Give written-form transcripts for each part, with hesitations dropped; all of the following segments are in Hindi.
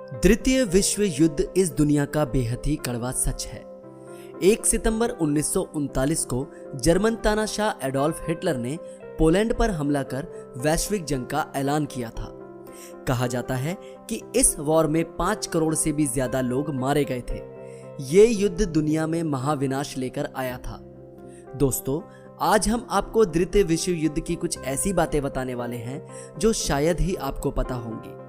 द्वितीय विश्व युद्ध इस दुनिया का बेहद ही कड़वा सच है। 1 सितंबर 1939 को जर्मन तानाशाह एडोल्फ हिटलर ने पोलैंड पर हमला कर वैश्विक जंग का ऐलान किया था। कहा जाता है कि इस वॉर में 5 करोड़ से भी ज्यादा लोग मारे गए थे। ये युद्ध दुनिया में महाविनाश लेकर आया था। दोस्तों, आज हम आपको द्वितीय विश्व युद्ध की कुछ ऐसी बातें बताने वाले हैं जो शायद ही आपको पता होंगी।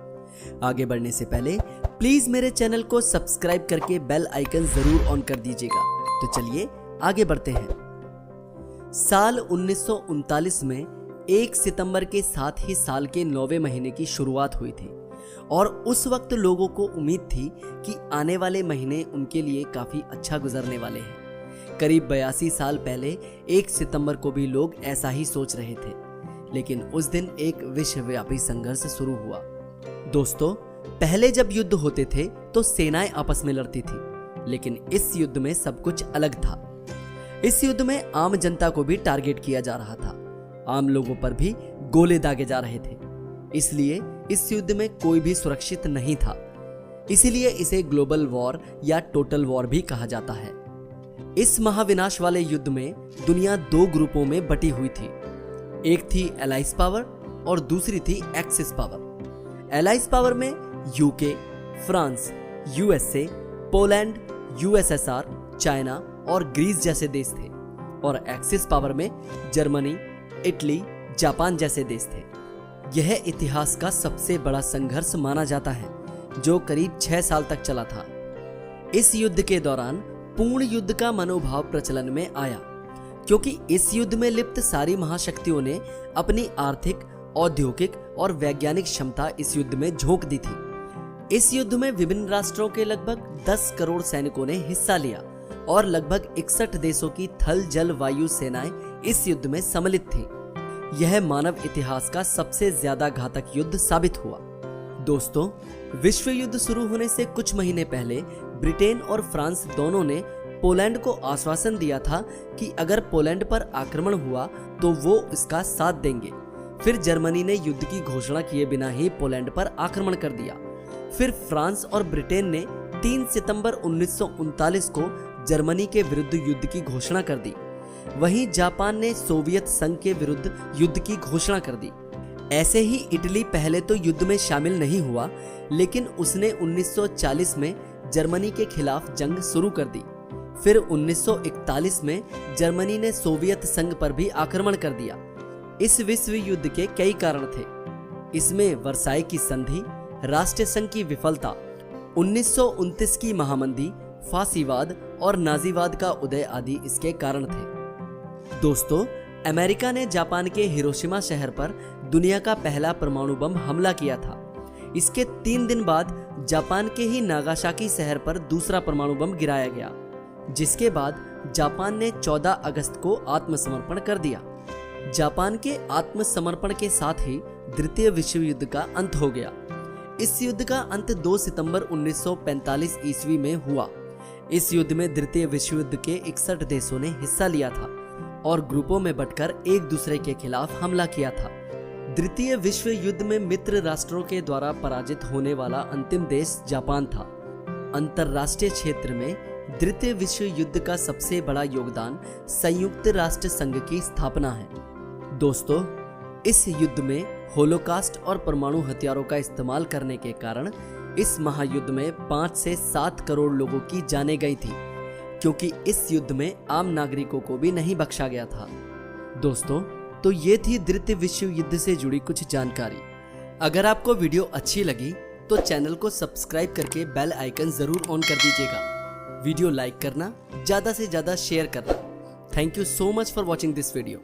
आगे बढ़ने से पहले प्लीज मेरे चैनल को सब्सक्राइब करके बेल आइकन जरूर ऑन कर दीजिएगा। तो चलिए आगे बढ़ते हैं। साल 1939 में 1 सितंबर के साथ ही साल के 9वें महीने की शुरुआत हुई थी और उस वक्त लोगों को उम्मीद थी कि आने वाले महीने उनके लिए काफी अच्छा गुजरने वाले हैं। करीब 82 साल पहले 1 सितंबर को भी लोग ऐसा ही सोच रहे थे, लेकिन उस दिन एक विश्वव्यापी संघर्ष शुरू हुआ। दोस्तों, पहले जब युद्ध होते थे तो सेनाएं आपस में लड़ती थी, लेकिन इस युद्ध में सब कुछ अलग था। इस युद्ध में आम जनता को भी टारगेट किया जा रहा था। आम लोगों पर भी गोले दागे जा रहे थे। इसलिए इस युद्ध में कोई भी सुरक्षित नहीं था। इसीलिए इसे ग्लोबल वॉर या टोटल वॉर भी कहा जाता है। इस महाविनाश वाले युद्ध में दुनिया 2 ग्रुपों में बटी हुई थी। एक थी एलाइज पावर और दूसरी थी एक्सिस पावर। एलाइज पावर में UK, France, USA, Poland, USSR, China और ग्रीस जैसे देश थे और एक्सिस पावर में जर्मनी, इटली, जापान जैसे देश थे। यह इतिहास का सबसे बड़ा संघर्ष माना जाता है जो करीब 6 साल तक चला था। इस युद्ध के दौरान पूर्ण युद्ध का मनोभाव प्रचलन में आया, क्योंकि इस युद्ध में लिप्त सारी महाशक्तियों ने अपनी आर्थिक, औद्योगिक और वैज्ञानिक क्षमता इस युद्ध में झोंक दी थी। इस युद्ध में विभिन्न राष्ट्रों के लगभग 10 करोड़ सैनिकों ने हिस्सा लिया और लगभग 61 देशों की थल, जल, वायु सेनाएं इस युद्ध में सम्मिलित थी। यह मानव इतिहास का सबसे ज्यादा घातक युद्ध साबित हुआ। दोस्तों, विश्व युद्ध शुरू होने से कुछ महीने पहले ब्रिटेन और फ्रांस दोनों ने पोलैंड को आश्वासन दिया था कि अगर पोलैंड पर आक्रमण हुआ तो वो इसका साथ देंगे। फिर जर्मनी ने युद्ध की घोषणा किए बिना ही पोलैंड पर आक्रमण कर दिया। फिर फ्रांस और ब्रिटेन ने 3 सितंबर 1939 को जर्मनी के विरुद्ध युद्ध की घोषणा कर दी। वहीं जापान ने सोवियत संघ के विरुद्ध युद्ध की घोषणा कर दी। ऐसे ही इटली पहले तो युद्ध में शामिल नहीं हुआ, लेकिन उसने 1940 में जर्मनी के खिलाफ जंग शुरू कर दी। फिर 1941 में जर्मनी ने सोवियत संघ पर भी आक्रमण कर दिया। इस विश्व युद्ध के कई कारण थे। इसमें वर्साई की संधि, राष्ट्रीय संघ की विफलता, 1929 की महामंदी, फासीवाद और नाजीवाद का उदय आदि इसके कारण थे। दोस्तों, अमेरिका ने जापान के हिरोशिमा शहर पर दुनिया का पहला परमाणु बम हमला किया था। इसके 3 दिन बाद जापान के ही नागासाकी शहर पर दूसरा परमाणु बम गिराया गया, जिसके बाद जापान ने 14 अगस्त को आत्मसमर्पण कर दिया। जापान के आत्मसमर्पण के साथ ही द्वितीय विश्व युद्ध का अंत हो गया। इस युद्ध का अंत 2 सितंबर 1945 ईस्वी में हुआ। इस युद्ध में द्वितीय विश्व युद्ध के 61 देशों ने हिस्सा लिया था और ग्रुपों में बंटकर एक दूसरे के खिलाफ हमला किया था। द्वितीय विश्व युद्ध में मित्र राष्ट्रों के द्वारा पराजित होने वाला अंतिम देश जापान था। अंतरराष्ट्रीय क्षेत्र में द्वितीय विश्व युद्ध का सबसे बड़ा योगदान संयुक्त राष्ट्र संघ की स्थापना है। दोस्तों, इस युद्ध में होलोकास्ट और परमाणु हथियारों का इस्तेमाल करने के कारण इस महायुद्ध में 5 से 7 करोड़ लोगों की जानें गई थी, क्योंकि इस युद्ध में आम नागरिकों को भी नहीं बख्शा गया था। दोस्तों, तो ये थी द्वितीय विश्व युद्ध से जुड़ी कुछ जानकारी। अगर आपको वीडियो अच्छी लगी तो चैनल को सब्सक्राइब करके बेल आइकन जरूर ऑन कर दीजिएगा। वीडियो लाइक करना, ज्यादा से ज्यादा शेयर करना। Thank you so much for watching this video.